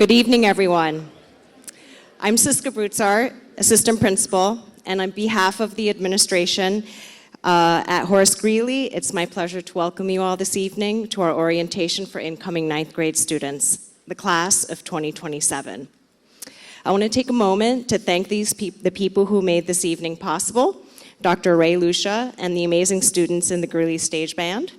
Good evening, everyone. I'm Siska Brutzart, Assistant Principal, and on behalf of the administration at Horace Greeley, it's my pleasure to welcome you all this evening to our orientation for incoming ninth grade students, the class of 2027. I want to take a moment to thank the people who made this evening possible, Dr. Ray Lucia and the amazing students in the Greeley Stage Band.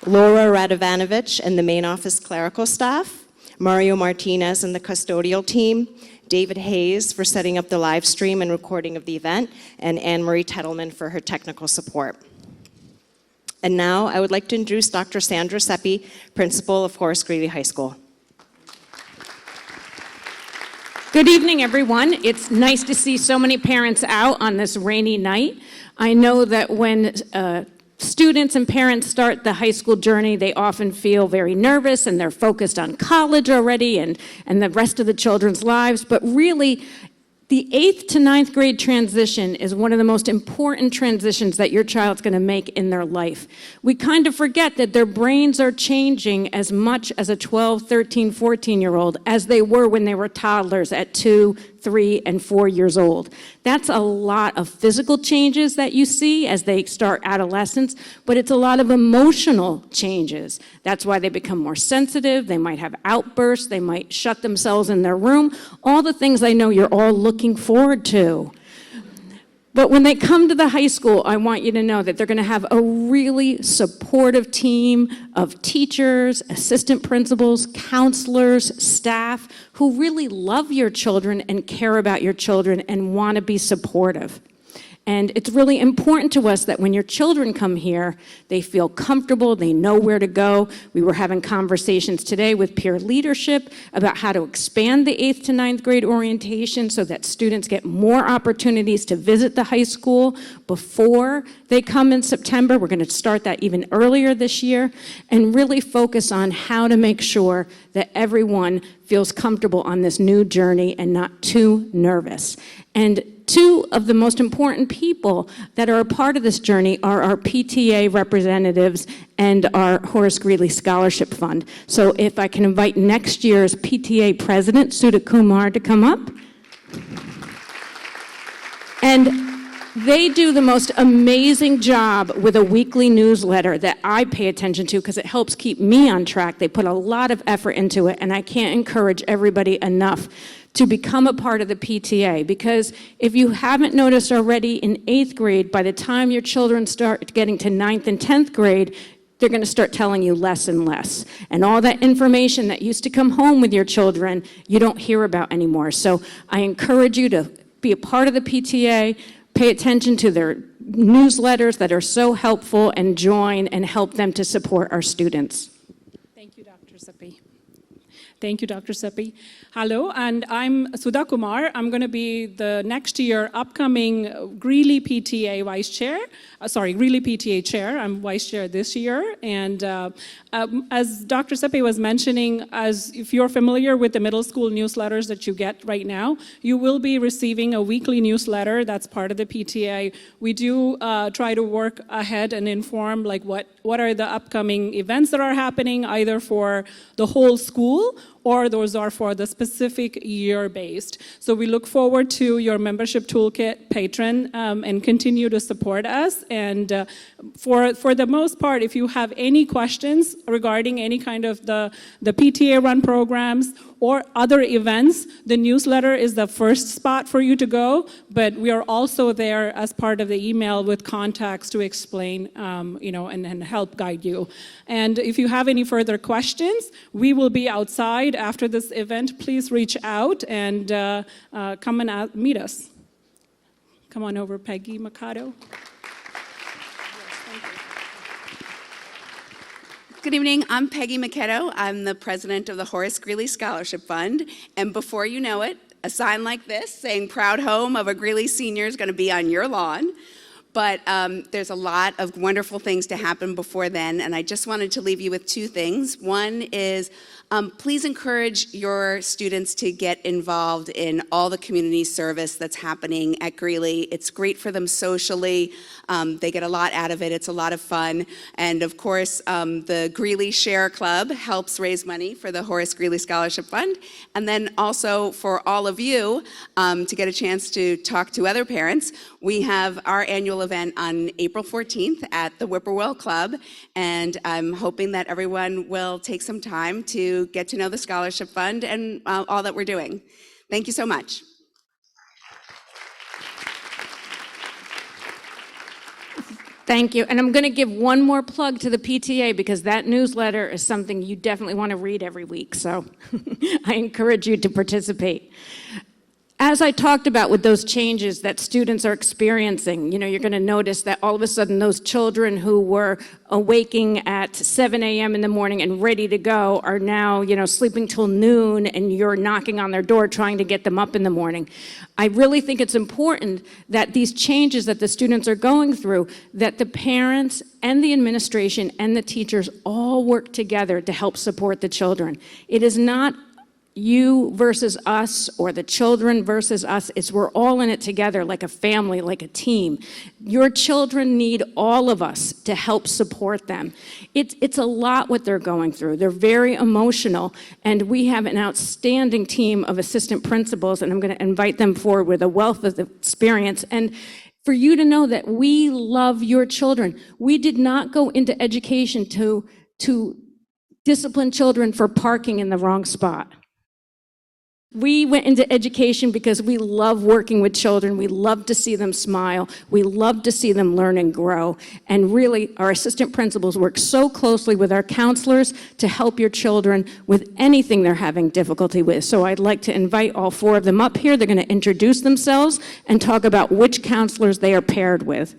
Laura Radovanovich and the main office clerical staff, Mario Martinez and the custodial team, David Hayes for setting up the live stream and recording of the event, and Anne-Marie Tettleman for her technical support. And now I would like to introduce Dr. Sandra Seppi, principal of Horace Greeley High School. Good evening, everyone. It's nice to see so many parents out on this rainy night. I know that when students and parents start the high school journey, they often feel very nervous and they're focused on college already and the rest of the children's lives. But really, the 8th to 9th grade transition is one of the most important transitions that your child's going to make in their life. We kind of forget that their brains are changing as much as a 12, 13, 14-year-old as they were when they were toddlers at 2, 3, and 4 years old. That's a lot of physical changes that you see as they start adolescence, but it's a lot of emotional changes. That's why they become more sensitive, they might have outbursts, they might shut themselves in their room, all the things I know you're all looking forward to. But when they come to the high school, I want you to know that they're going to have a really supportive team of teachers, assistant principals, counselors, staff who really love your children and care about your children and want to be supportive. And it's really important to us that when your children come here, they feel comfortable, they know where to go. We were having conversations today with peer leadership about how to expand the 8th to 9th grade orientation so that students get more opportunities to visit the high school before they come in September. We're going to start that even earlier this year and really focus on how to make sure that everyone feels comfortable on this new journey and not too nervous. And two of the most important people that are a part of this journey are our PTA representatives and our Horace Greeley Scholarship Fund. So if I can invite next year's PTA president, Sudha Kumar, to come up. And they do the most amazing job with a weekly newsletter that I pay attention to because it helps keep me on track. They put a lot of effort into it, and I can't encourage everybody enough to become a part of the PTA, because if you haven't noticed already in 8th grade, by the time your children start getting to 9th and 10th grade, they're going to start telling you less and less. And all that information that used to come home with your children, you don't hear about anymore. So I encourage you to be a part of the PTA, pay attention to their newsletters that are so helpful, and join and help them to support our students. Thank you, Dr. Seppi. Thank you, Dr. Seppi. Hello, and I'm Sudha Kumar. I'm going to be the next year upcoming Greeley PTA Vice Chair. Greeley PTA Chair. I'm Vice Chair this year. And as Dr. Seppi was mentioning, as if you're familiar with the middle school newsletters that you get right now, you will be receiving a weekly newsletter that's part of the PTA. We do try to work ahead and inform like what are the upcoming events that are happening, either for the whole school or those are for the specific year-based. So we look forward to your membership toolkit patron and continue to support us. And for the most part, if you have any questions regarding any kind of the PTA-run programs or other events, the newsletter is the first spot for you to go, but we are also there as part of the email with contacts to explain, and help guide you. And if you have any further questions, we will be outside after this event. Please reach out and come and meet us. Come on over, Peggy Mikado. Good evening, I'm Peggy Mikado. I'm the president of the Horace Greeley Scholarship Fund. And before you know it, a sign like this saying proud home of a Greeley senior is going to be on your lawn. But there's a lot of wonderful things to happen before then, and I just wanted to leave you with two things. One is Please encourage your students to get involved in all the community service that's happening at Greeley. It's great for them socially. They get a lot out of it. It's a lot of fun. And of course, the Greeley Share Club helps raise money for the Horace Greeley Scholarship Fund. And then also for all of you to get a chance to talk to other parents, we have our annual event on April 14th at the Whippoorwill Club. And I'm hoping that everyone will take some time to get to know the Scholarship Fund and all that we're doing. Thank you so much. Thank you. And I'm going to give one more plug to the PTA because that newsletter is something you definitely want to read every week. So I encourage you to participate. As I talked about with those changes that students are experiencing, you're going to notice that all of a sudden those children who were awaking at 7 a.m. in the morning and ready to go are now, sleeping till noon, and you're knocking on their door trying to get them up in the morning. I really think it's important that these changes that the students are going through, that the parents and the administration and the teachers all work together to help support the children. It is not you versus us or the children versus us. We're all in it together like a family, like a team. Your children need all of us to help support them. It's a lot what they're going through. They're very emotional, and we have an outstanding team of assistant principals, and I'm going to invite them forward with a wealth of experience. And for you to know that we love your children. We did not go into education to discipline children for parking in the wrong spot. We went into education because we love working with children. We love to see them smile. We love to see them learn and grow. And really, our assistant principals work so closely with our counselors to help your children with anything they're having difficulty with. So I'd like to invite all four of them up here. They're going to introduce themselves and talk about which counselors they are paired with.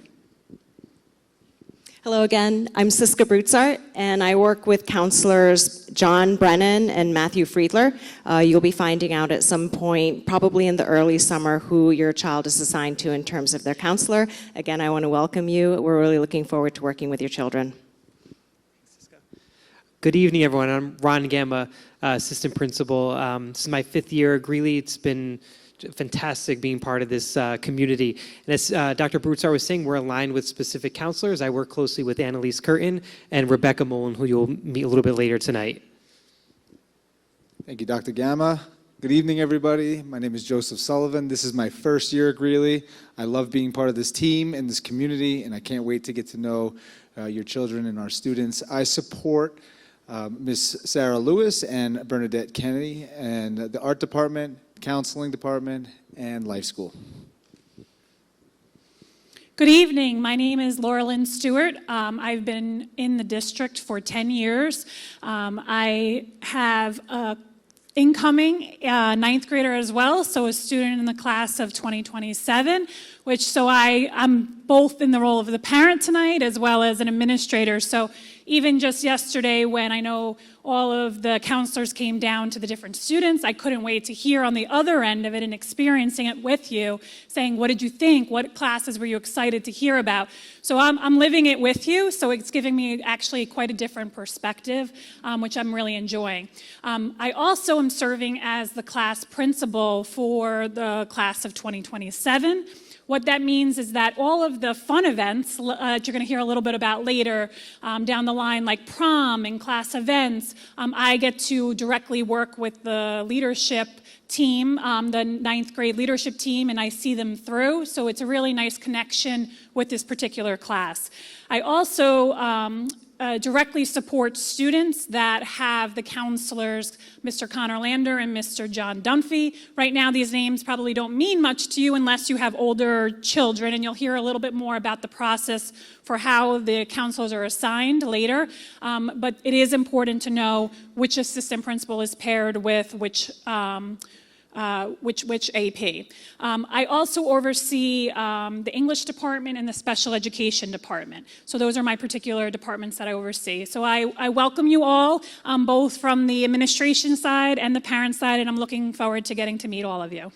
Hello again, I'm Siska Brutzart, and I work with counselors John Brennan and Matthew Friedler. You'll be finding out at some point, probably in the early summer, who your child is assigned to in terms of their counselor. Again, I want to welcome you. We're really looking forward to working with your children. Good evening, everyone. I'm Ron Gamma, assistant principal. This is my 5th year at Greeley. It's been fantastic being part of this community. And as Dr. Brutzart was saying, we're aligned with specific counselors. I work closely with Annalise Curtin and Rebecca Mullen, who you'll meet a little bit later tonight. Thank you, Dr. Gamma. Good evening, everybody. My name is Joseph Sullivan. This is my 1st year at Greeley. I love being part of this team and this community, and I can't wait to get to know your children and our students. I support Ms. Sarah Lewis and Bernadette Kennedy and the art department, counseling department, and life school. Good evening. My name is Laura Lynn Stewart. I've been in the district for 10 years. I have a incoming 9th grader as well, so a student in the class of 2027, so I'm both in the role of the parent tonight as well as an administrator. So even just yesterday when I know all of the counselors came down to the different students, I couldn't wait to hear on the other end of it and experiencing it with you, saying, what did you think? What classes were you excited to hear about? So I'm living it with you, so it's giving me actually quite a different perspective, which I'm really enjoying. I also am serving as the class principal for the class of 2027. What that means is that all of the fun events that you're going to hear a little bit about later down the line, like prom and class events, I get to directly work with the leadership team, the 9th grade leadership team, and I see them through. So it's a really nice connection with this particular class. I also directly support students that have the counselors, Mr. Connor Lander and Mr. John Dunphy. Right now, these names probably don't mean much to you unless you have older children, and you'll hear a little bit more about the process for how the counselors are assigned later. But it is important to know which assistant principal is paired with which AP. I also oversee the English department and the special education department. So those are my particular departments that I oversee. So I welcome you all, both from the administration side and the parent side, and I'm looking forward to getting to meet all of you.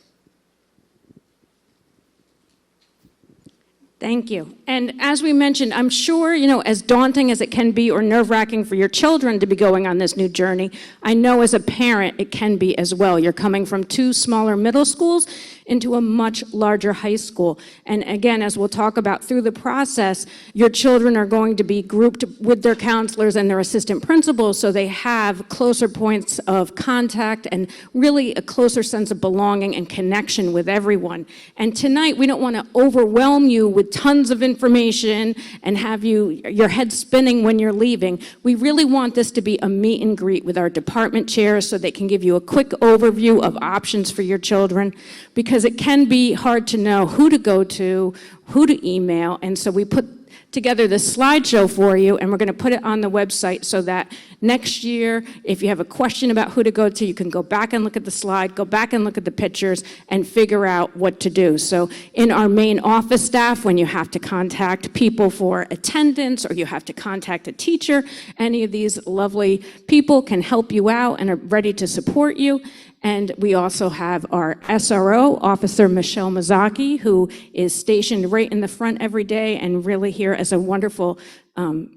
Thank you. And as we mentioned, I'm sure, as daunting as it can be or nerve-wracking for your children to be going on this new journey, I know as a parent it can be as well. You're coming from 2 smaller middle schools into a much larger high school. And again, as we'll talk about through the process, your children are going to be grouped with their counselors and their assistant principals, so they have closer points of contact and really a closer sense of belonging and connection with everyone. And tonight, we don't want to overwhelm you with tons of information and have your head spinning when you're leaving. We really want this to be a meet and greet with our department chairs so they can give you a quick overview of options for your children, because it can be hard to know who to go to, who to email, and so we put together this slideshow for you, and we're going to put it on the website so that next year, if you have a question about who to go to, you can go back and look at the slide, go back and look at the pictures, and figure out what to do. So in our main office staff, when you have to contact people for attendance or you have to contact a teacher, any of these lovely people can help you out and are ready to support you. And we also have our SRO, Officer Michelle Mazzocchi, who is stationed right in the front every day and really here as a wonderful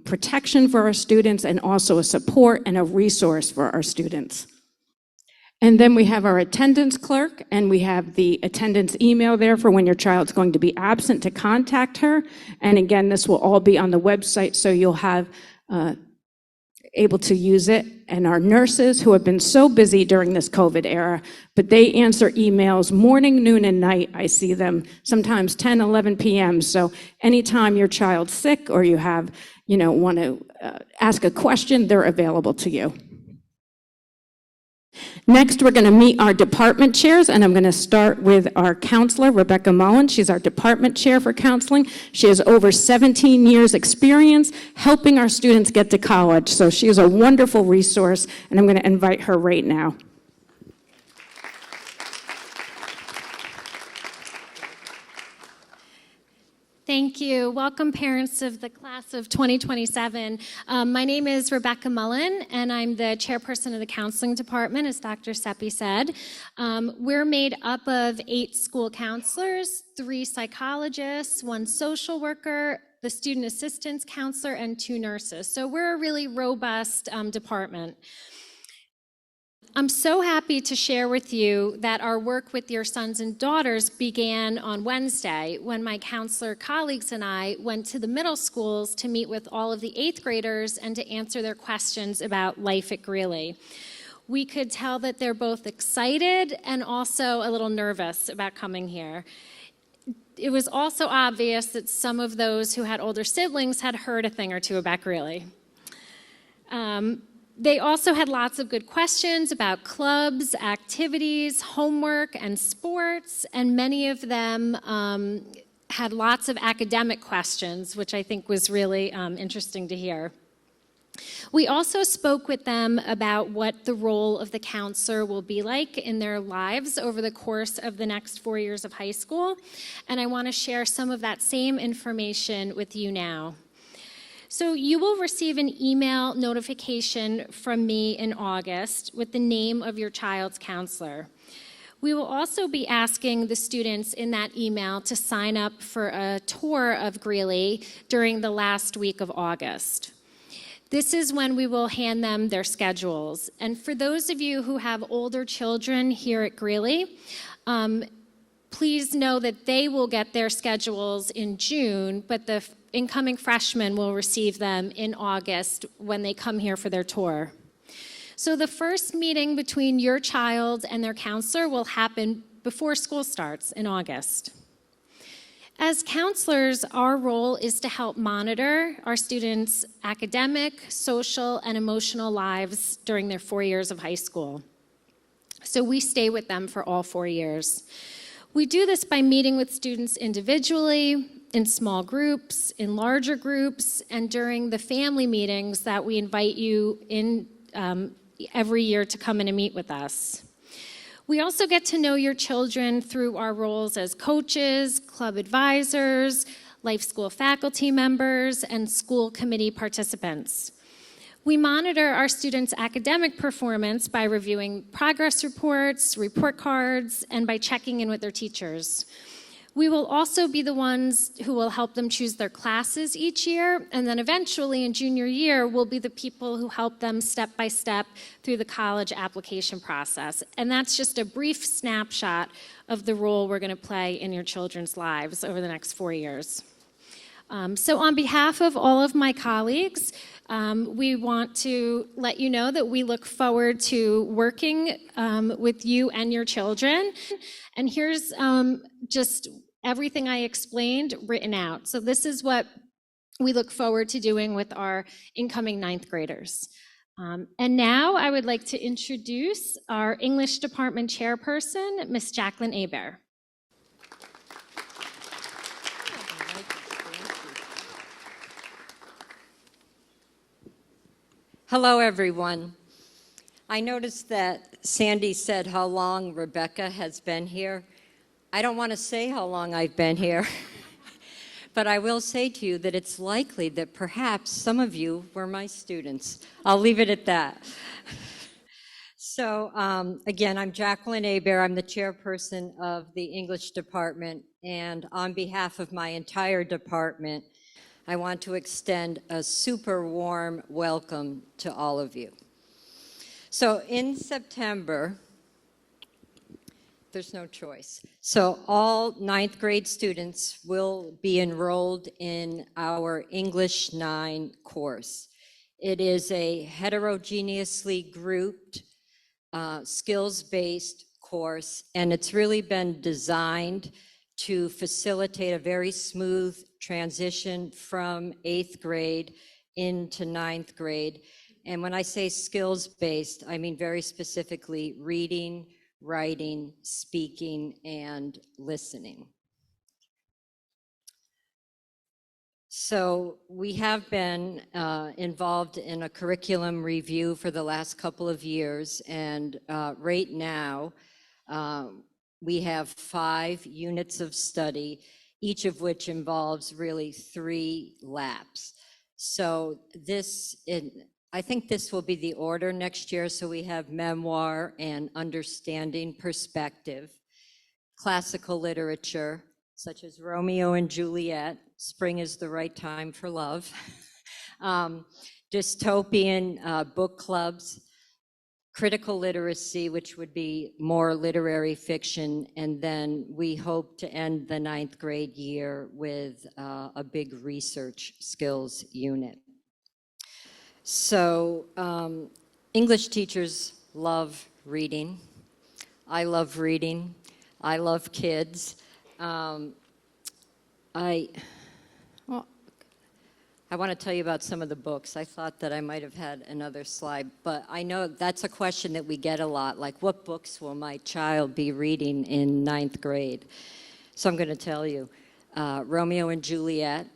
protection for our students and also a support and a resource for our students. And then we have our attendance clerk, and we have the attendance email there for when your child's going to be absent to contact her. And again, this will all be on the website, so you'll have able to use it. And our nurses, who have been so busy during this COVID era, but they answer emails morning, noon, and night. I see them sometimes 10, 11 p.m. So anytime your child's sick or you have, want to ask a question, they're available to you. Next, we're going to meet our department chairs, and I'm going to start with our counselor, Rebecca Mullen. She's our department chair for counseling. She has over 17 years experience helping our students get to college, so she is a wonderful resource, and I'm going to invite her right now. Thank you. Welcome, parents of the class of 2027. My name is Rebecca Mullen, and I'm the chairperson of the counseling department, as Dr. Seppi said. We're made up of 8 school counselors, 3 psychologists, 1 social worker, the student assistance counselor, and 2 nurses. So we're a really robust department. I'm so happy to share with you that our work with your sons and daughters began on Wednesday when my counselor colleagues and I went to the middle schools to meet with all of the 8th graders and to answer their questions about life at Greeley. We could tell that they're both excited and also a little nervous about coming here. It was also obvious that some of those who had older siblings had heard a thing or two about Greeley. They also had lots of good questions about clubs, activities, homework, and sports, and many of them had lots of academic questions, which I think was really interesting to hear. We also spoke with them about what the role of the counselor will be like in their lives over the course of the next 4 years of high school, and I want to share some of that same information with you now. So you will receive an email notification from me in August with the name of your child's counselor. We will also be asking the students in that email to sign up for a tour of Greeley during the last week of August. This is when we will hand them their schedules. And for those of you who have older children here at Greeley, please know that they will get their schedules in June, but the incoming freshmen will receive them in August when they come here for their tour. So the first meeting between your child and their counselor will happen before school starts in August. As counselors, our role is to help monitor our students' academic, social, and emotional lives during their 4 years of high school. So we stay with them for all 4 years. We do this by meeting with students individually, in small groups, in larger groups, and during the family meetings that we invite you in every year to come in and meet with us. We also get to know your children through our roles as coaches, club advisors, life school faculty members, and school committee participants. We monitor our students' academic performance by reviewing progress reports, report cards, and by checking in with their teachers. We will also be the ones who will help them choose their classes each year, and then eventually in junior year, we'll be the people who help them step by step through the college application process. And that's just a brief snapshot of the role we're going to play in your children's lives over the next 4 years. So on behalf of all of my colleagues, we want to let you know that we look forward to working with you and your children. And here's just everything I explained written out. So this is what we look forward to doing with our incoming ninth graders. And now I would like to introduce our English department chairperson, Miss Jacqueline Hebert. Hello, everyone. I noticed that Sandy said how long Rebecca has been here. I don't want to say how long I've been here, but I will say to you that it's likely that perhaps some of you were my students. I'll leave it at that. So again, I'm Jacqueline Hebert. I'm the chairperson of the English department, and on behalf of my entire department, I want to extend a super warm welcome to all of you. So in September, there's no choice. So all ninth grade students will be enrolled in our English 9 course. It is a heterogeneously grouped, skills-based course, and it's really been designed to facilitate a very smooth transition from 8th grade into 9th grade. And when I say skills-based, I mean very specifically reading, writing, speaking, and listening. So we have been involved in a curriculum review for the last couple of years, and right now we have 5 units of study, each of which involves really 3 laps. So I think this will be the order next year. So we have memoir and understanding perspective, classical literature, such as Romeo and Juliet, Spring is the Right Time for Love, dystopian book clubs, critical literacy, which would be more literary fiction, and then we hope to end the 9th grade year with a big research skills unit. So English teachers love reading. I love reading. I love kids. I want to tell you about some of the books. I thought that I might have had another slide, but I know that's a question that we get a lot, like what books will my child be reading in 9th grade? So I'm going to tell you. Romeo and Juliet,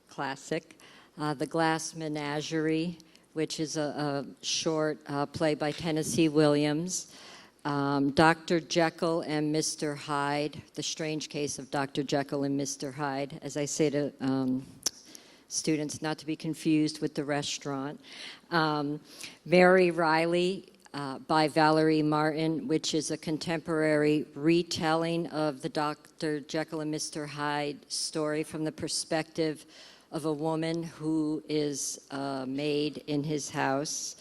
classic. The Glass Menagerie, which is a short play by Tennessee Williams. Dr. Jekyll and Mr. Hyde, The Strange Case of Dr. Jekyll and Mr. Hyde, as I say to students, not to be confused with the restaurant. Mary Riley by Valerie Martin, which is a contemporary retelling of the Dr. Jekyll and Mr. Hyde story from the perspective of a woman who is a maid in his house.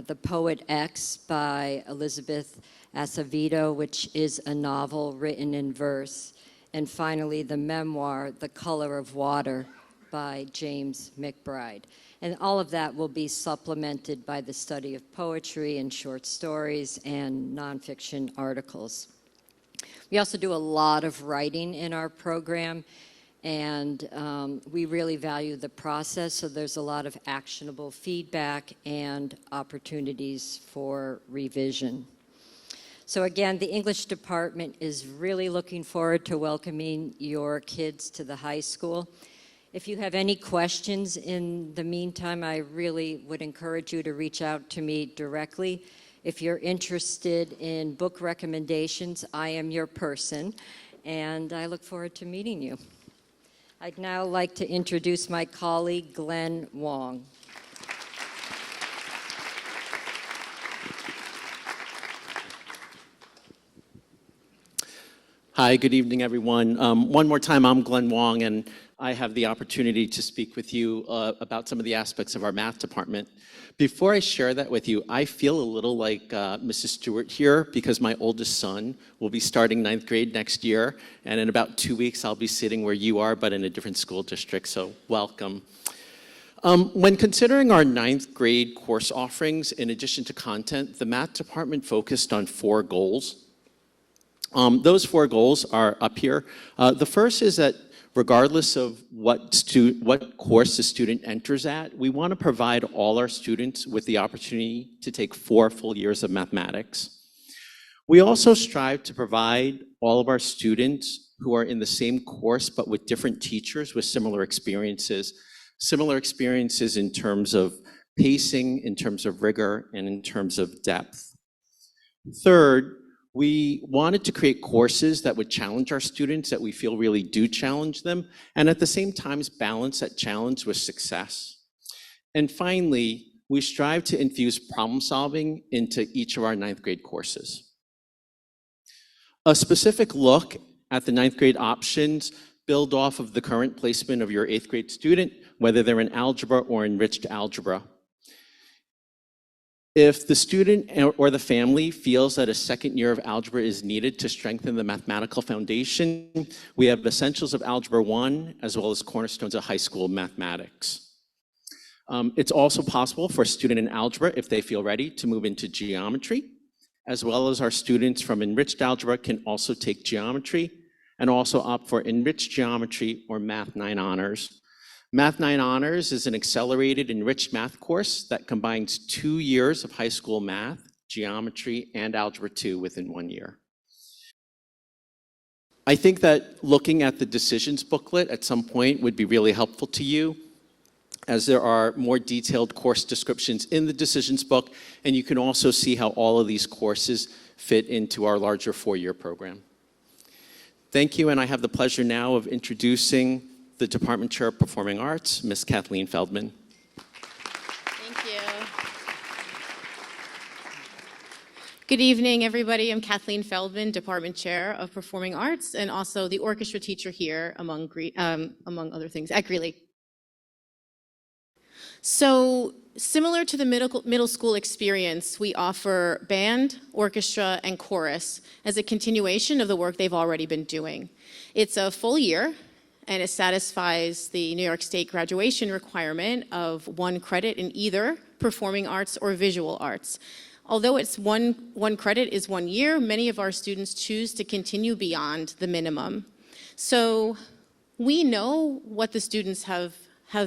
The Poet X by Elizabeth Acevedo, which is a novel written in verse. And finally, the memoir, The Color of Water by James McBride. And all of that will be supplemented by the study of poetry and short stories and nonfiction articles. We also do a lot of writing in our program, and we really value the process, so there's a lot of actionable feedback and opportunities for revision. So again, the English department is really looking forward to welcoming your kids to the high school. If you have any questions in the meantime, I really would encourage you to reach out to me directly. If you're interested in book recommendations, I am your person, and I look forward to meeting you. I'd now like to introduce my colleague, Glenn Wong. Hi, good evening, everyone. One more time, I'm Glenn Wong, and I have the opportunity to speak with you about some of the aspects of our math department. Before I share that with you, I feel a little like Mrs. Stewart here because my oldest son will be starting 9th grade next year, and in about 2 weeks, I'll be sitting where you are, but in a different school district, so welcome. When considering our 9th grade course offerings, in addition to content, the math department focused on 4 goals. Those 4 goals are up here. The first is that regardless of what course the student enters at, we want to provide all our students with the opportunity to take 4 full years of mathematics. We also strive to provide all of our students who are in the same course but with different teachers with similar experiences in terms of pacing, in terms of rigor, and in terms of depth. Third, we wanted to create courses that would challenge our students, that we feel really do challenge them, and at the same time balance that challenge with success. And finally, we strive to infuse problem solving into each of our 9th grade courses. A specific look at the 9th grade options build off of the current placement of your 8th grade student, whether they're in algebra or enriched algebra. If the student or the family feels that a second year of algebra is needed to strengthen the mathematical foundation, we have Essentials of Algebra 1 as well as Cornerstones of High School Mathematics. It's also possible for a student in algebra, if they feel ready, to move into geometry, as well as our students from enriched algebra can also take geometry and also opt for enriched geometry or Math 9 honors. Math 9 Honors is an accelerated enriched math course that combines 2 years of high school math, geometry, and Algebra 2 within 1 year. I think that looking at the decisions booklet at some point would be really helpful to you, as there are more detailed course descriptions in the decisions book, and you can also see how all of these courses fit into our larger 4-year program. Thank you, and I have the pleasure now of introducing the Department Chair of Performing Arts, Ms. Kathleen Feldman. Thank you. Good evening, everybody. I'm Kathleen Feldman, Department Chair of Performing Arts, and also the orchestra teacher here, among other things, at Greeley. So, similar to the middle school experience, we offer band, orchestra, and chorus as a continuation of the work they've already been doing. It's a full year, and it satisfies the New York State graduation requirement of 1 credit in either performing arts or visual arts. Although it's one credit is 1 year, many of our students choose to continue beyond the minimum. So we know what the students have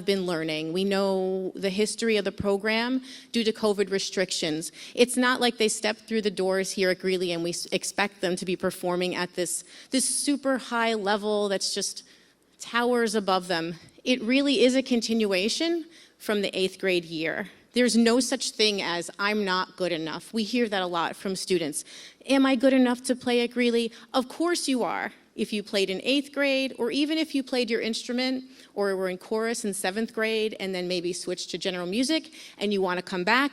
been learning. We know the history of the program due to COVID restrictions. It's not like they step through the doors here at Greeley and we expect them to be performing at this super high level that's just towers above them. It really is a continuation from the 8th grade year. There's no such thing as I'm not good enough. We hear that a lot from students. Am I good enough to play at Greeley? Of course you are. If you played in 8th grade, or even if you played your instrument, or were in chorus in 7th grade, and then maybe switched to general music, and you want to come back,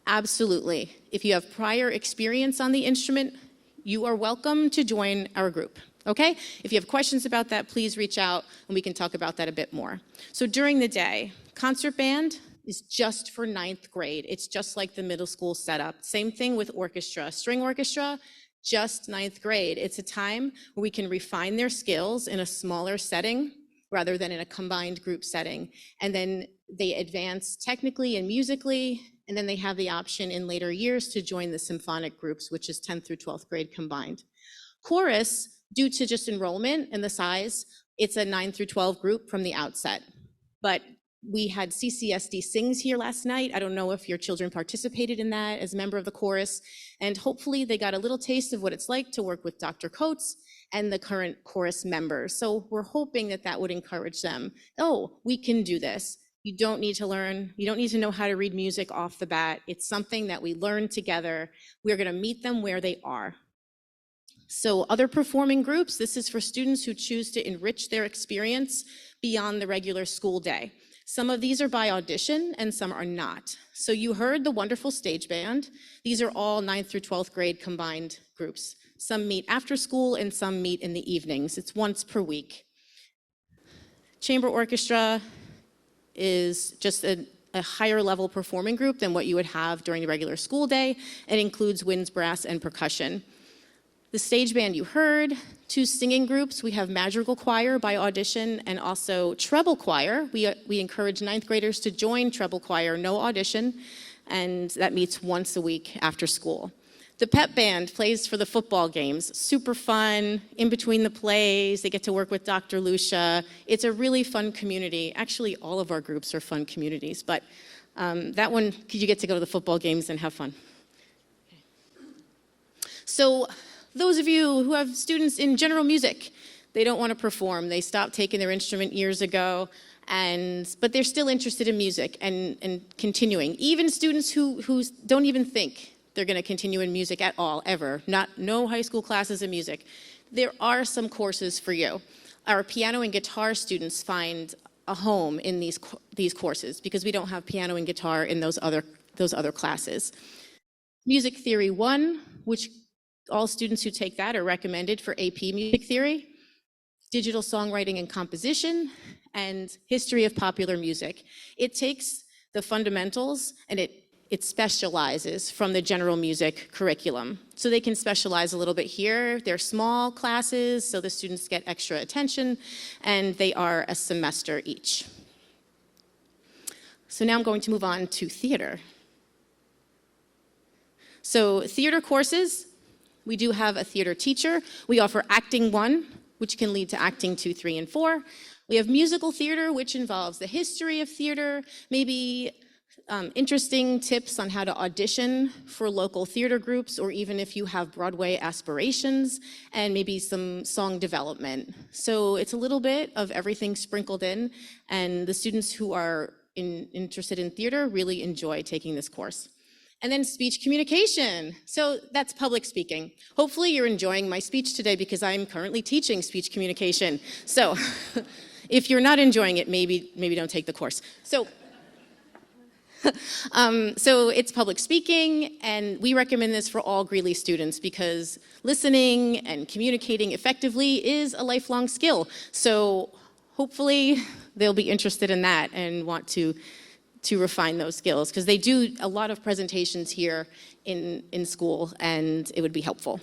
absolutely. If you have prior experience on the instrument, you are welcome to join our group. Okay? If you have questions about that, please reach out and we can talk about that a bit more. So during the day, concert band is just for 9th grade. It's just like the middle school setup. Same thing with orchestra. String orchestra, just 9th grade. It's a time where we can refine their skills in a smaller setting rather than in a combined group setting. And then they advance technically and musically, and then they have the option in later years to join the symphonic groups, which is 10th through 12th grade combined. Chorus, due to just enrollment and the size, it's a 9 through 12 group from the outset. But we had CCSD Sings here last night. I don't know if your children participated in that as a member of the chorus, and hopefully they got a little taste of what it's like to work with Dr. Coates and the current chorus members. So we're hoping that that would encourage them. Oh, we can do this. You don't need to learn, you don't need to know how to read music off the bat. It's something that we learn together. We're gonna meet them where they are. So other performing groups, this is for students who choose to enrich their experience beyond the regular school day. Some of these are by audition and some are not. So you heard the wonderful stage band. These are all 9th through 12th grade combined groups. Some meet after school and some meet in the evenings. It's once per week. Chamber orchestra is just a higher level performing group than what you would have during the regular school day. It includes winds, brass, and percussion. The stage band you heard, 2 singing groups. We have madrigal choir by audition and also treble choir. We encourage 9th graders to join treble choir, no audition, and that meets once a week after school. The pep band plays for the football games. Super fun, in between the plays, they get to work with Dr. Lucia. It's a really fun community. Actually, all of our groups are fun communities, but that one, you get to go to the football games and have fun. So those of you who have students in general music, they don't want to perform. They stopped taking their instrument years ago, but they're still interested in music and continuing. Even students who don't even think they're going to continue in music at all, ever. No high school classes in music. There are some courses for you. Our piano and guitar students find a home in these courses because we don't have piano and guitar in those other classes. Music Theory 1, which all students who take that are recommended for AP Music Theory. Digital Songwriting and Composition, and History of Popular Music. It takes the fundamentals and it specializes from the general music curriculum. So they can specialize a little bit here. They're small classes, so the students get extra attention, and they are a semester each. So now I'm going to move on to theater. So theater courses, we do have a theater teacher. We offer Acting 1, which can lead to Acting 2, 3, and 4. We have musical theater, which involves the history of theater, maybe interesting tips on how to audition for local theater groups, or even if you have Broadway aspirations, and maybe some song development. So it's a little bit of everything sprinkled in, and the students who are interested in theater really enjoy taking this course. And then speech communication. So that's public speaking. Hopefully you're enjoying my speech today because I'm currently teaching speech communication. So if you're not enjoying it, maybe don't take the course. So it's public speaking, and we recommend this for all Greeley students because listening and communicating effectively is a lifelong skill. So hopefully they'll be interested in that and want to refine those skills because they do a lot of presentations here in school, and it would be helpful.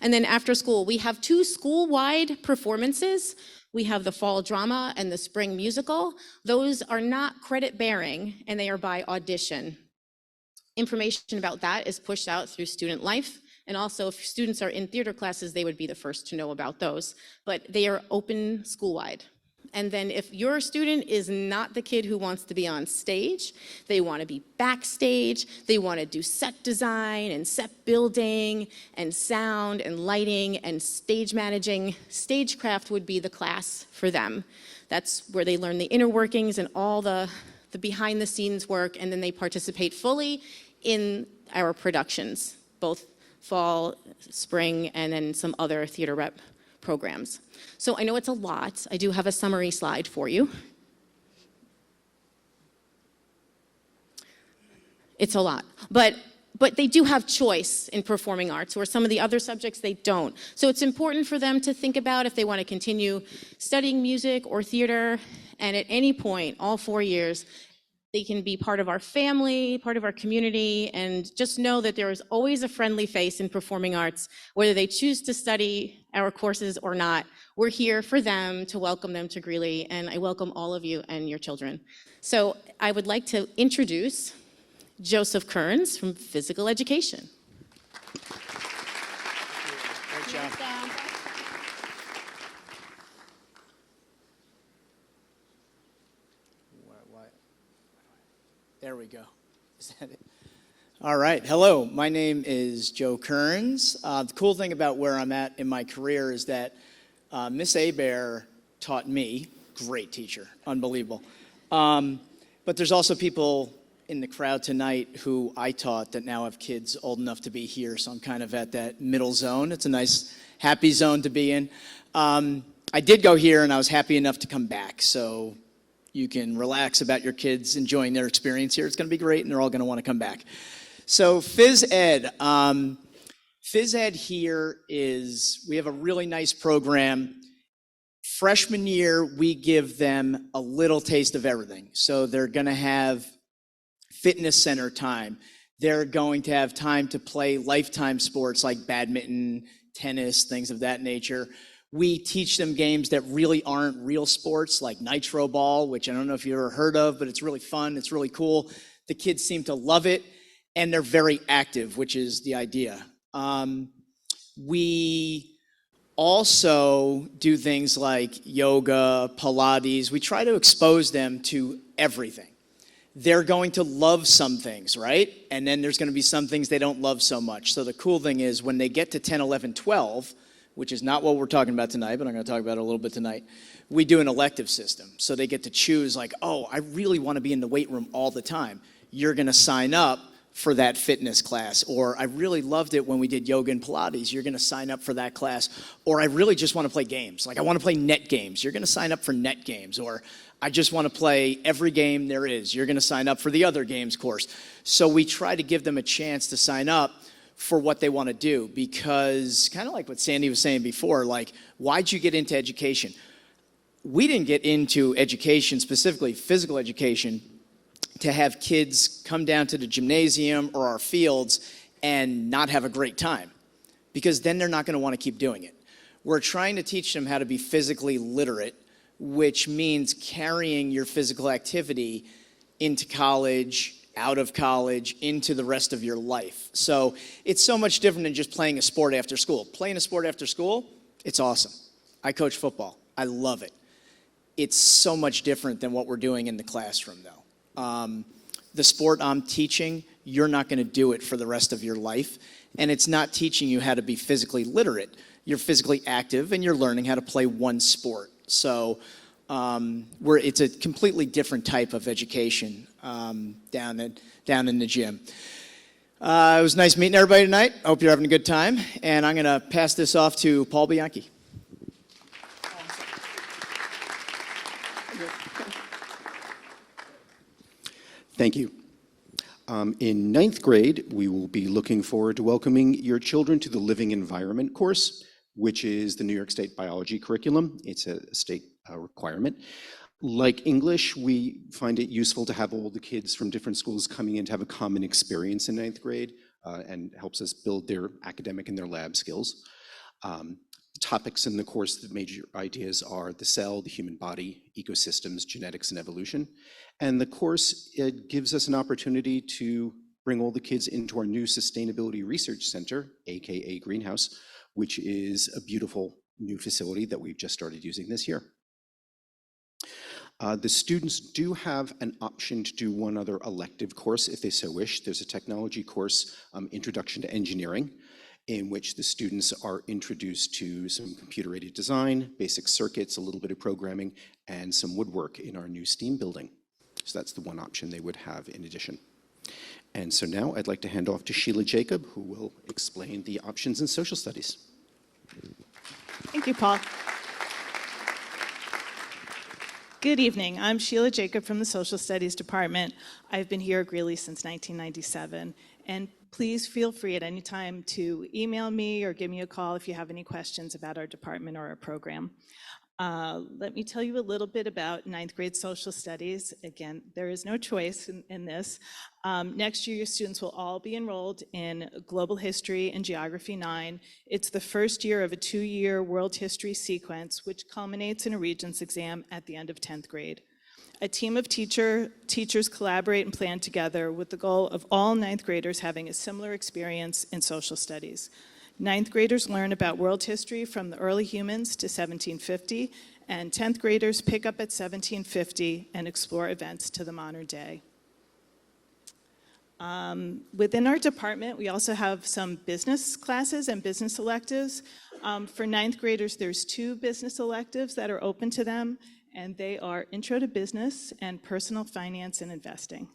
And then after school, we have 2 school-wide performances. We have the fall drama and the spring musical. Those are not credit-bearing, and they are by audition. Information about that is pushed out through Student Life, and also if students are in theater classes, they would be the first to know about those. But they are open school-wide. And then if your student is not the kid who wants to be on stage, they want to be backstage, they want to do set design and set building and sound and lighting and stage managing, stagecraft would be the class for them. That's where they learn the inner workings and all the behind the scenes work, and then they participate fully in our productions, both fall, spring, and then some other theater rep programs. So I know it's a lot. I do have a summary slide for you. It's a lot, but they do have choice in performing arts, where some of the other subjects they don't. So it's important for them to think about if they want to continue studying music or theater, and at any point, all 4 years, they can be part of our family, part of our community, and just know that there is always a friendly face in performing arts, whether they choose to study our courses or not. We're here for them, to welcome them to Greeley, and I welcome all of you and your children. So I would like to introduce Joseph Kearns from Physical Education. Great job. There we go. Is that it? All right. Hello. My name is Joe Kearns. The cool thing about where I'm at in my career is that Miss Abear taught me. Great teacher. Unbelievable. But there's also people in the crowd tonight who I taught that now have kids old enough to be here. So I'm kind of at that middle zone. It's a nice, happy zone to be in. I did go here, and I was happy enough to come back. So you can relax about your kids enjoying their experience here. It's going to be great, and they're all going to want to come back. So phys ed, Phys ed here is, we have a really nice program. Freshman year, we give them a little taste of everything. So they're going to have fitness center time. They're going to have time to play lifetime sports like badminton, tennis, things of that nature. We teach them games that really aren't real sports, like nitro ball, which I don't know if you've ever heard of, but it's really fun. It's really cool. The kids seem to love it, and they're very active, which is the idea. We also do things like yoga, Pilates. We try to expose them to everything. They're going to love some things, right? And then there's going to be some things they don't love so much. So the cool thing is when they get to 10, 11, 12, which is not what we're talking about tonight, but I'm going to talk about it a little bit tonight, we do an elective system. So they get to choose like, oh, I really want to be in the weight room all the time. You're going to sign up for that fitness class. Or I really loved it when we did yoga and Pilates. You're going to sign up for that class. Or I really just want to play games. Like I want to play net games. You're going to sign up for net games. Or I just want to play every game there is. You're going to sign up for the other games course. So we try to give them a chance to sign up for what they want to do, because kind of like what Sandy was saying before, like, why'd you get into education? We didn't get into education, specifically physical education, to have kids come down to the gymnasium or our fields and not have a great time, because then they're not going to want to keep doing it. We're trying to teach them how to be physically literate, which means carrying your physical activity into college, out of college, into the rest of your life. So it's so much different than just playing a sport after school. Playing a sport after school, it's awesome. I coach football. I love it. It's so much different than what we're doing in the classroom, though. The sport I'm teaching, you're not going to do it for the rest of your life. And it's not teaching you how to be physically literate. You're physically active, and you're learning how to play one sport. So it's a completely different type of education down in the gym. It was nice meeting everybody tonight. I hope you're having a good time. And I'm going to pass this off to Paul Bianchi. Thank you. In ninth grade, we will be looking forward to welcoming your children to the Living Environment course, which is the New York State biology curriculum. It's a state requirement. Like English, we find it useful to have all the kids from different schools coming in to have a common experience in ninth grade, and helps us build their academic and their lab skills. Topics in the course, the major ideas are the cell, the human body, ecosystems, genetics, and evolution. And the course, it gives us an opportunity to bring all the kids into our new Sustainability Research Center, AKA Greenhouse, which is a beautiful new facility that we've just started using this year. The students do have an option to do one other elective course if they so wish. There's a technology course, Introduction to Engineering, in which the students are introduced to some computer-aided design, basic circuits, a little bit of programming, and some woodwork in our new STEAM building. So that's the one option they would have in addition. And so now I'd like to hand off to Sheila Jacob, who will explain the options in social studies. Thank you, Paul. Good evening. I'm Sheila Jacob from the Social Studies Department. I've been here at Greeley since 1997. And please feel free at any time to email me or give me a call if you have any questions about our department or our program. Let me tell you a little bit about ninth grade social studies. Again, there is no choice in this. Next year, your students will all be enrolled in Global History and Geography 9. It's the first year of a 2-year world history sequence, which culminates in a Regents exam at the end of 10th grade. A team of teachers collaborate and plan together with the goal of all ninth graders having a similar experience in social studies. Ninth graders learn about world history from the early humans to 1750, and 10th graders pick up at 1750 and explore events to the modern day. Within our department, we also have some business classes and business electives. For ninth graders, there's 2 business electives that are open to them, and they are Intro to Business and Personal Finance and Investing.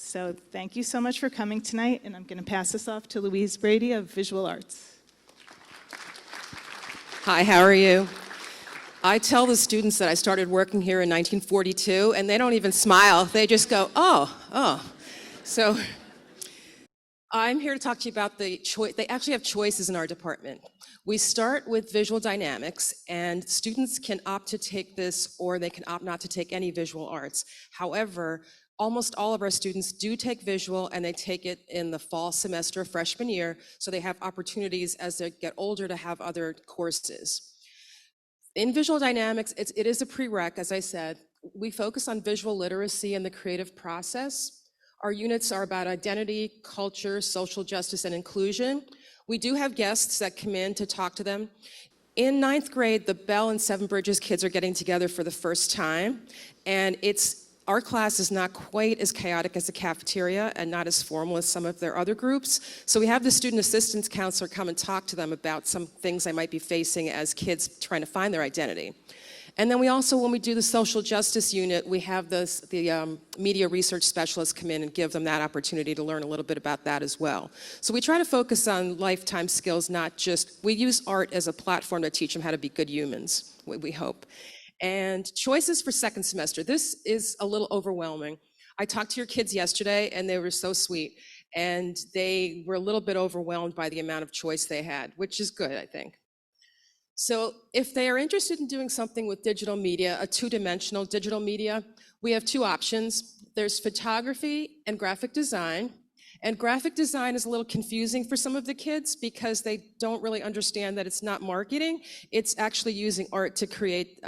So thank you so much for coming tonight, and I'm going to pass this off to Louise Brady of Visual Arts. Hi, how are you? I tell the students that I started working here in 1942, and they don't even smile. They just go, oh. So I'm here to talk to you about the choice. They actually have choices in our department. We start with visual dynamics, and students can opt to take this, or they can opt not to take any visual arts. However, almost all of our students do take visual, and they take it in the fall semester of freshman year, so they have opportunities as they get older to have other courses. In visual dynamics, it is a prereq, as I said. We focus on visual literacy and the creative process. Our units are about identity, culture, social justice, and inclusion. We do have guests that come in to talk to them. In 9th grade, the Bell and Seven Bridges kids are getting together for the first time, and our class is not quite as chaotic as the cafeteria and not as formal as some of their other groups. So we have the student assistance counselor come and talk to them about some things they might be facing as kids trying to find their identity. And then we also, when we do the social justice unit, we have the media research specialists come in and give them that opportunity to learn a little bit about that as well. So we try to focus on lifetime skills, not just, we use art as a platform to teach them how to be good humans, we hope. And choices for second semester. This is a little overwhelming. I talked to your kids yesterday, and they were so sweet. And they were a little bit overwhelmed by the amount of choice they had, which is good, I think. So if they are interested in doing something with digital media, a two-dimensional digital media, we have two options. There's photography and graphic design. And graphic design is a little confusing for some of the kids because they don't really understand that it's not marketing. It's actually using art to create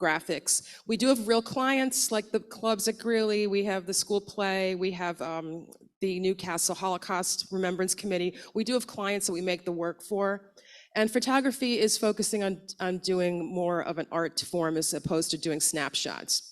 graphics. We do have real clients like the clubs at Greeley. We have the school play. We have the Newcastle Holocaust Remembrance Committee. We do have clients that we make the work for. And photography is focusing on doing more of an art form as opposed to doing snapshots.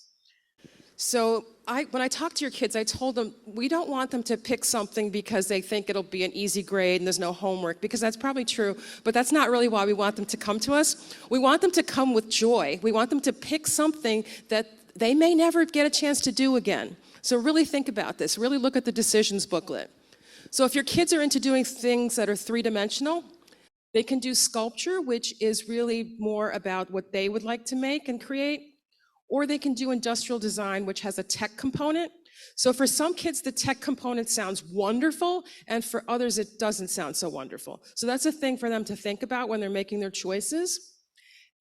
So when I talk to your kids, I told them, we don't want them to pick something because they think it'll be an easy grade and there's no homework, because that's probably true, but that's not really why we want them to come to us. We want them to come with joy. We want them to pick something that they may never get a chance to do again. So really think about this. Really look at the decisions booklet. So if your kids are into doing things that are three-dimensional, they can do sculpture, which is really more about what they would like to make and create, or they can do industrial design, which has a tech component. So for some kids, the tech component sounds wonderful, and for others, it doesn't sound so wonderful. So that's a thing for them to think about when they're making their choices.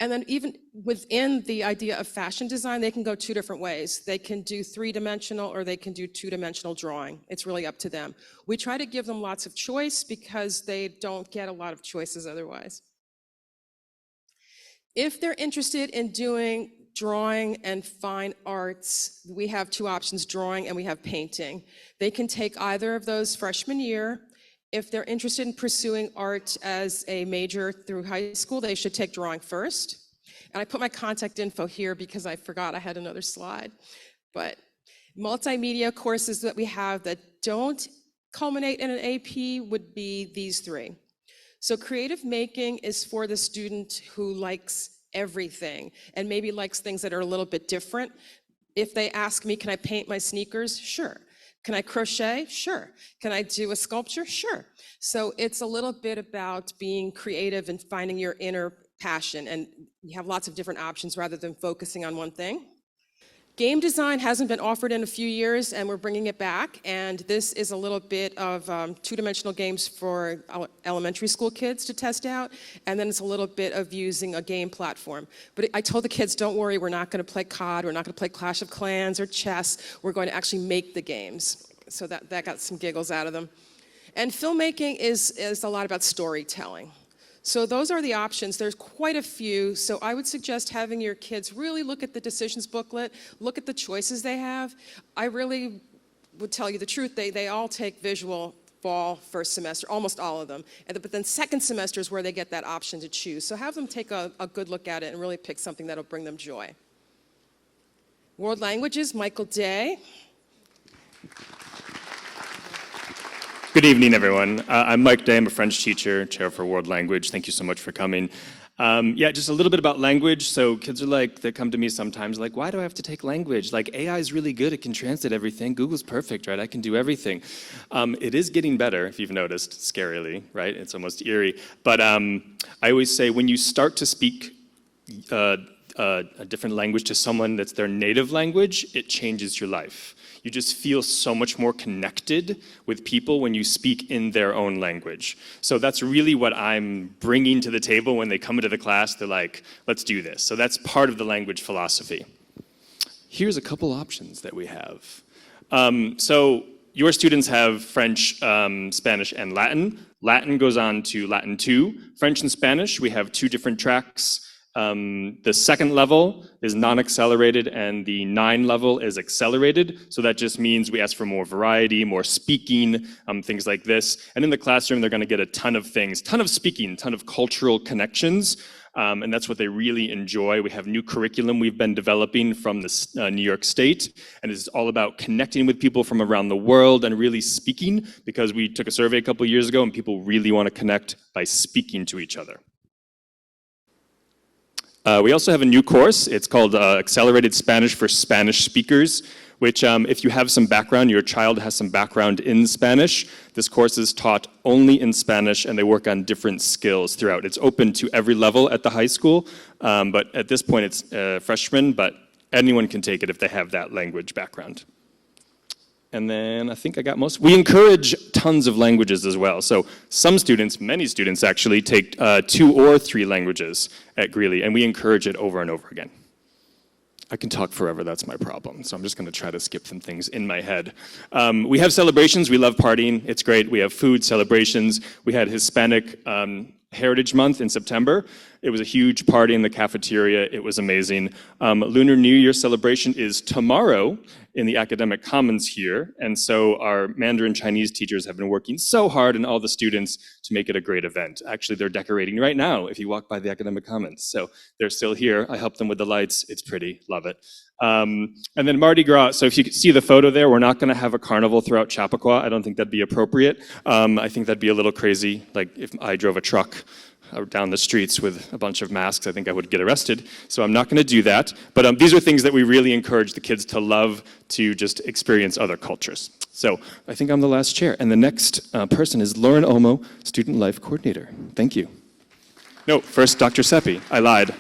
And then even within the idea of fashion design, they can go two different ways. They can do three-dimensional or they can do two-dimensional drawing. It's really up to them. We try to give them lots of choice because they don't get a lot of choices otherwise. If they're interested in doing drawing and fine arts, we have two options, drawing and we have painting. They can take either of those freshman year. If they're interested in pursuing art as a major through high school, they should take drawing first. And I put my contact info here because I forgot I had another slide. But multimedia courses that we have that don't culminate in an AP would be these three. So creative making is for the student who likes everything and maybe likes things that are a little bit different. If they ask me, can I paint my sneakers? Sure. Can I crochet? Sure. Can I do a sculpture? Sure. So it's a little bit about being creative and finding your inner passion, and you have lots of different options rather than focusing on one thing. Game design hasn't been offered in a few years, and we're bringing it back, and this is a little bit of two-dimensional games for elementary school kids to test out, and then it's a little bit of using a game platform. But I told the kids, don't worry, we're not going to play COD, we're not going to play Clash of Clans or chess, we're going to actually make the games. So that got some giggles out of them. And filmmaking is a lot about storytelling. So those are the options. There's quite a few. So I would suggest having your kids really look at the decisions booklet, look at the choices they have. I really would tell you the truth. They all take visual fall first semester, almost all of them. But then second semester is where they get that option to choose. So have them take a good look at it and really pick something that'll bring them joy. World languages, Michael Day. Good evening, everyone. I'm Mike Day. I'm a French teacher, chair for world language. Thank you so much for coming. Yeah, just a little bit about language. So kids are like, they come to me sometimes like, why do I have to take language? Like AI is really good. It can translate everything. Google's perfect, right? I can do everything. It is getting better, if you've noticed, scarily, right? It's almost eerie. But I always say when you start to speak a different language to someone that's their native language, it changes your life. You just feel so much more connected with people when you speak in their own language. So that's really what I'm bringing to the table when they come into the class. They're like, let's do this. So that's part of the language philosophy. Here's a couple options that we have. So your students have French, Spanish, and Latin. Latin goes on to Latin 2. French and Spanish, we have 2 different tracks. The second level is non-accelerated and the 9 level is accelerated. So that just means we ask for more variety, more speaking, things like this. And in the classroom, they're going to get a ton of things, ton of speaking, ton of cultural connections. And that's what they really enjoy. We have new curriculum we've been developing from the New York State, and it's all about connecting with people from around the world and really speaking, because we took a survey a couple years ago and people really want to connect by speaking to each other. We also have a new course. It's called Accelerated Spanish for Spanish Speakers, which if you have some background, your child has some background in Spanish, this course is taught only in Spanish and they work on different skills throughout. It's open to every level at the high school, but at this point it's freshmen, but anyone can take it if they have that language background. And then I think I got most. We encourage tons of languages as well. So some students, many students actually, take 2 or 3 languages at Greeley, and we encourage it over and over again. I can talk forever, that's my problem. So I'm just gonna try to skip some things in my head. We have celebrations, we love partying, it's great. We have food, celebrations. We had Hispanic Heritage Month in September. It was a huge party in the cafeteria, it was amazing. Lunar New Year celebration is tomorrow in the Academic Commons here, and so our Mandarin Chinese teachers have been working so hard and all the students to make it a great event. Actually, they're decorating right now if you walk by the Academic Commons, so they're still here. I helped them with the lights, it's pretty, love it. And then Mardi Gras, so if you see the photo there, we're not gonna have a carnival throughout Chappaqua. I don't think that'd be appropriate. I think that'd be a little crazy, like if I drove a truck down the streets with a bunch of masks, I think I would get arrested. So I'm not going to do that. But these are things that we really encourage the kids to love, to just experience other cultures. So I think I'm the last chair. And the next person is Lauren Omo, Student Life Coordinator. Thank you. No, first Dr. Seppi. I lied.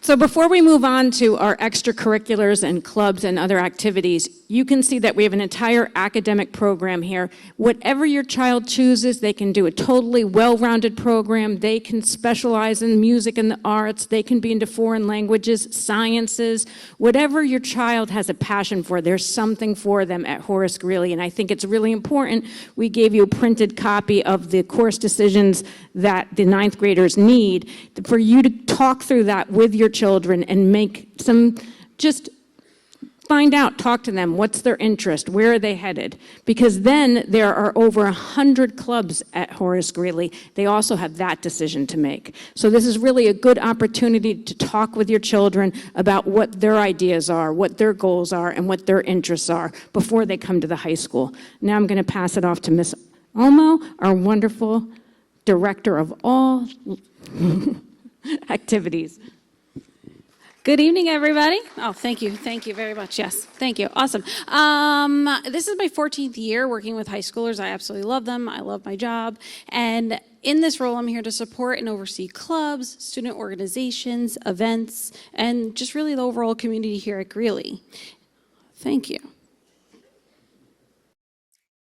So before we move on to our extracurriculars and clubs and other activities, you can see that we have an entire academic program here. Whatever your child chooses, they can do a totally well-rounded program. They can specialize in music and the arts. They can be into foreign languages, sciences. Whatever your child has a passion for, there's something for them at Horace Greeley. And I think it's really important. We gave you a printed copy of the course decisions that the 9th graders need for you to talk through that with your children and make some, just find out, talk to them, what's their interest, where are they headed? Because then there are over 100 clubs at Horace Greeley. They also have that decision to make. So this is really a good opportunity to talk with your children about what their ideas are, what their goals are, and what their interests are before they come to the high school. Now I'm going to pass it off to Miss Olmo, our wonderful director of all activities. Good evening, everybody. Oh, thank you very much. Yes, thank you. Awesome. This is my 14th year working with high schoolers. I absolutely love them. I love my job. And in this role, I'm here to support and oversee clubs, student organizations, events, and just really the overall community here at Greeley. Thank you.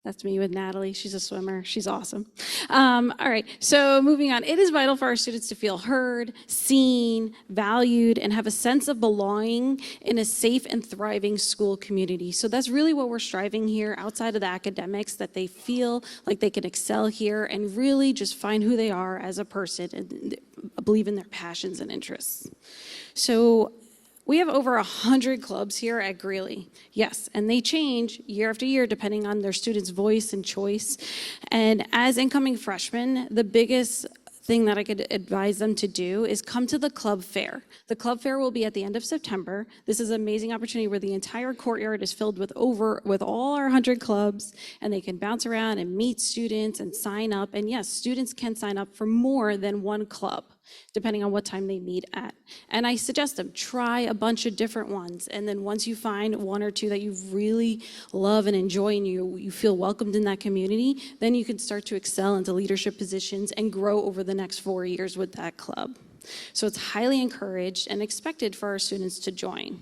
That's me with Natalie. She's a swimmer. She's awesome. All right, so moving on. It is vital for our students to feel heard, seen, valued, and have a sense of belonging in a safe and thriving school community. So that's really what we're striving here outside of the academics, that they feel like they can excel here and really just find who they are as a person and believe in their passions and interests. So we have over 100 clubs here at Greeley. Yes, and they change year after year depending on their students' voice and choice. And as incoming freshmen, the biggest thing that I could advise them to do is come to the club fair. The club fair will be at the end of September. This is an amazing opportunity where the entire courtyard is filled with all our 100 clubs, and they can bounce around and meet students and sign up. And yes, students can sign up for more than one club, depending on what time they meet at. And I suggest them try a bunch of different ones. And then once you find one or two that you really love and enjoy and you feel welcomed in that community, then you can start to excel into leadership positions and grow over the next 4 years with that club. So it's highly encouraged and expected for our students to join.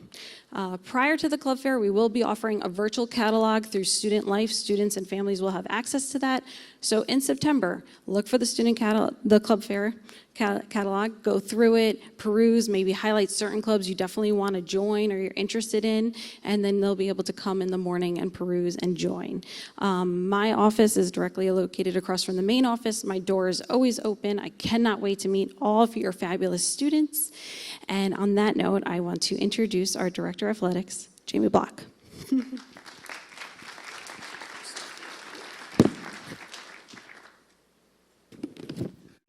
Prior to the club fair, we will be offering a virtual catalog through Student Life. Students and families will have access to that. So in September, look for the club fair catalog, go through it, peruse, maybe highlight certain clubs you definitely want to join or you're interested in, and then they'll be able to come in the morning and peruse and join. My office is directly located across from the main office. My door is always open. I cannot wait to meet all of your fabulous students. And on that note, I want to introduce our Director of Athletics, Jamie Block.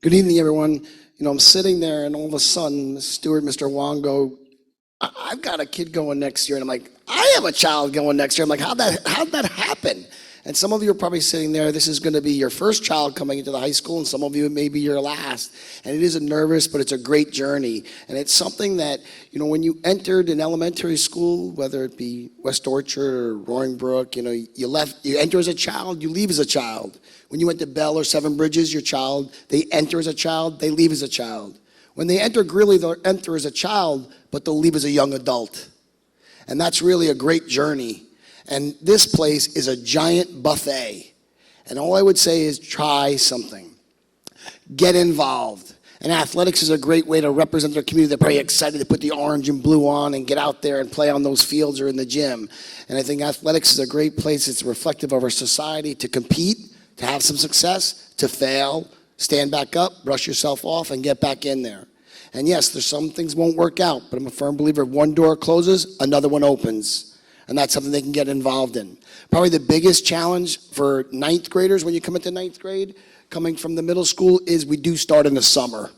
Good evening, everyone. I'm sitting there, and all of a sudden, Mr. Wong go, I've got a kid going next year. And I'm like, I have a child going next year. I'm like, how'd that happen? And some of you are probably sitting there, this is going to be your first child coming into the high school, and some of you it may be your last. And it is a nervous, but it's a great journey. And it's something that, when you entered an elementary school, whether it be West Orchard or Roaring Brook, you enter as a child, you leave as a child. When you went to Bell or Seven Bridges, your child, they enter as a child, they leave as a child. When they enter Greeley, they'll enter as a child, but they'll leave as a young adult. And that's really a great journey. And this place is a giant buffet. And all I would say is try something. Get involved. And athletics is a great way to represent their community. They're probably excited to put the orange and blue on and get out there and play on those fields or in the gym. And I think athletics is a great place. It's reflective of our society to compete, to have some success, to fail, stand back up, brush yourself off, and get back in there. And yes, there's some things won't work out, but I'm a firm believer if one door closes, another one opens. And that's something they can get involved in. Probably the biggest challenge for ninth graders when you come into ninth grade, coming from the middle school, is we do start in the summer.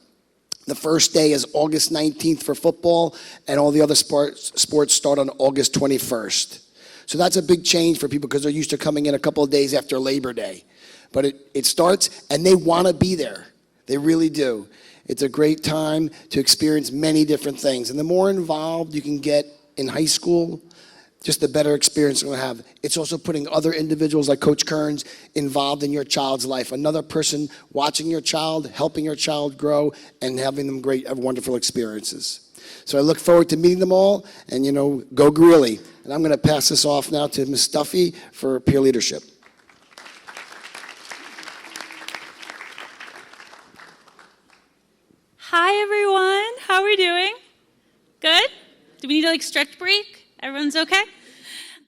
The first day is August 19th for football, and all the other sports start on August 21st. So that's a big change for people because they're used to coming in a couple of days after Labor Day. But it starts, and they want to be there. They really do. It's a great time to experience many different things. And the more involved you can get in high school, just the better experience you're going to have. It's also putting other individuals like Coach Kearns involved in your child's life. Another person watching your child, helping your child grow, and having them wonderful experiences. So I look forward to meeting them all, and go Greeley. And I'm going to pass this off now to Ms. Duffy for peer leadership. Hi, everyone. How are we doing? Good? Do we need to stretch break? Everyone's okay?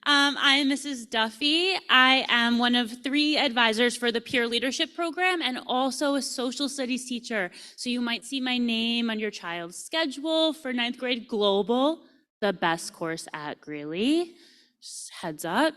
I am Mrs. Duffy. I am one of 3 advisors for the peer leadership program and also a social studies teacher. So you might see my name on your child's schedule for 9th grade Global, the best course at Greeley. Just heads up.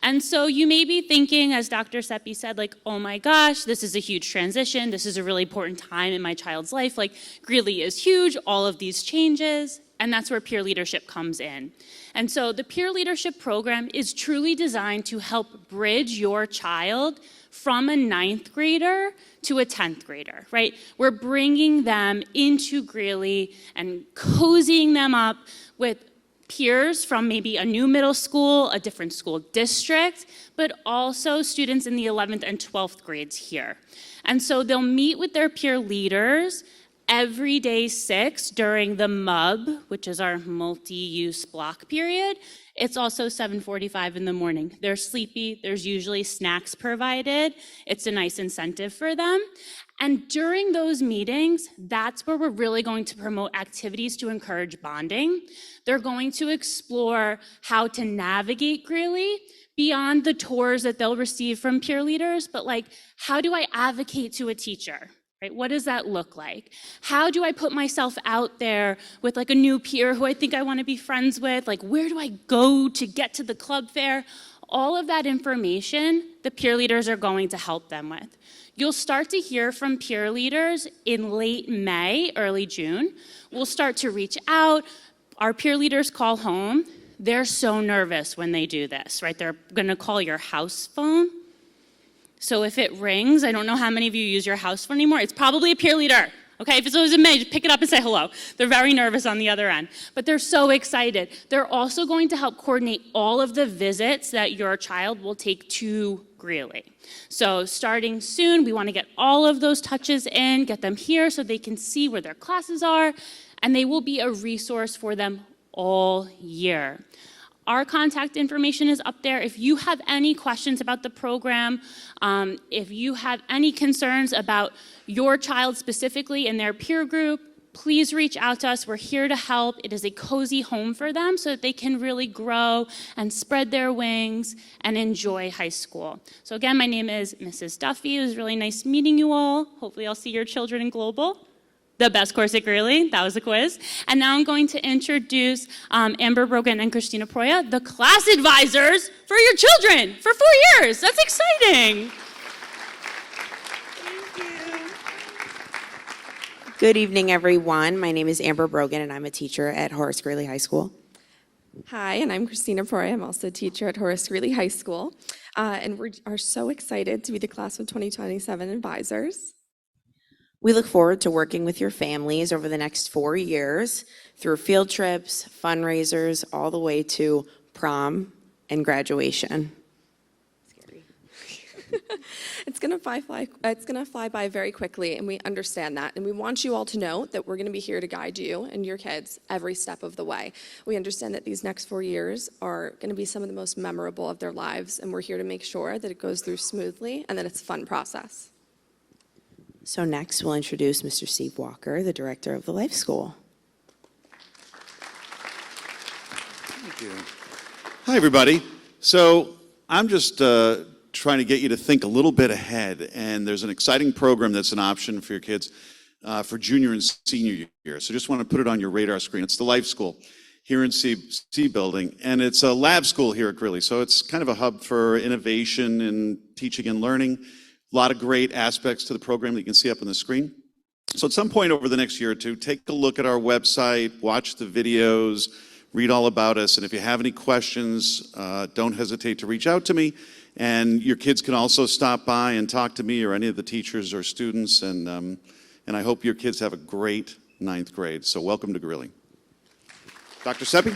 And so you may be thinking, as Dr. Seppi said, oh my gosh, this is a huge transition. This is a really important time in my child's life. Greeley is huge, all of these changes. And that's where peer leadership comes in. And so the peer leadership program is truly designed to help bridge your child from a 9th grader to a 10th grader, right? We're bringing them into Greeley and cozying them up with peers from maybe a new middle school, a different school district, but also students in the 11th and 12th grades here. And so they'll meet with their peer leaders every day 6 during the MUB, which is our multi-use block period. It's also 7:45 in the morning. They're sleepy. There's usually snacks provided. It's a nice incentive for them. And during those meetings, that's where we're really going to promote activities to encourage bonding. They're going to explore how to navigate Greeley beyond the tours that they'll receive from peer leaders, but how do I advocate to a teacher? Right? What does that look like? How do I put myself out there with a new peer who I think I want to be friends with? Where do I go to get to the club fair? All of that information, the peer leaders are going to help them with. You'll start to hear from peer leaders in late May, early June. We'll start to reach out. Our peer leaders call home. They're so nervous when they do this, right? They're going to call your house phone. So if it rings, I don't know how many of you use your house phone anymore. It's probably a peer leader. Okay, if it's always in May, just pick it up and say hello. They're very nervous on the other end, but they're so excited. They're also going to help coordinate all of the visits that your child will take to Greeley. So starting soon, we want to get all of those touches in, get them here so they can see where their classes are, and they will be a resource for them all year. Our contact information is up there. If you have any questions about the program, if you have any concerns about your child specifically and their peer group, please reach out to us. We're here to help. It is a cozy home for them so that they can really grow and spread their wings and enjoy high school. So again, my name is Mrs. Duffy. It was really nice meeting you all. Hopefully I'll see your children in Global. The best course at Greeley. That was a quiz. And now I'm going to introduce Amber Brogan and Christina Proya, the class advisors for your children for 4 years. That's exciting. Good evening, everyone. My name is Amber Brogan, and I'm a teacher at Horace Greeley High School. Hi, and I'm Christina Proy. I'm also a teacher at Horace Greeley High School. And we are so excited to be the class of 2027 advisors. We look forward to working with your families over the next 4 years through field trips, fundraisers, all the way to prom and graduation. It's gonna fly by very quickly, and we understand that. And we want you all to know that we're gonna be here to guide you and your kids every step of the way. We understand that these next 4 years are gonna be some of the most memorable of their lives, and we're here to make sure that it goes through smoothly and that it's a fun process. So next, we'll introduce Mr. Steve Walker, the director of the Life School. Thank you. Hi, everybody. So I'm just trying to get you to think a little bit ahead, and there's an exciting program that's an option for your kids for junior and senior year. So just want to put it on your radar screen. It's the Life School here in C Building, and it's a lab school here at Greeley. So it's kind of a hub for innovation and teaching and learning. A lot of great aspects to the program that you can see up on the screen. So at some point over the next year or two, take a look at our website, watch the videos, read all about us, and if you have any questions, don't hesitate to reach out to me. And your kids can also stop by and talk to me or any of the teachers or students, and I hope your kids have a great 9th grade. So welcome to Greeley. Dr. Seppi?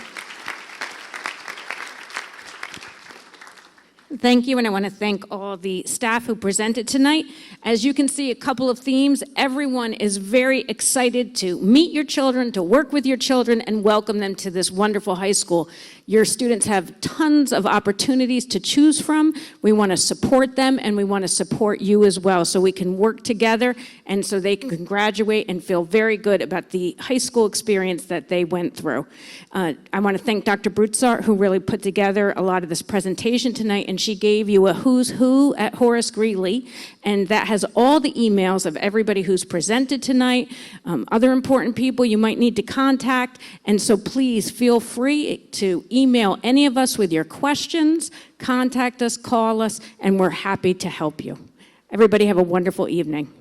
Thank you, and I want to thank all the staff who presented tonight. As you can see, a couple of themes. Everyone is very excited to meet your children, to work with your children, and welcome them to this wonderful high school. Your students have tons of opportunities to choose from. We want to support them, and we want to support you as well, so we can work together and so they can graduate and feel very good about the high school experience that they went through. I want to thank Dr. Broussard, who really put together a lot of this presentation tonight, and she gave you a who's who at Horace Greeley, and that has all the emails of everybody who's presented tonight, other important people you might need to contact, and so please feel free to email any of us with your questions, contact us, call us, and we're happy to help you. Everybody have a wonderful evening.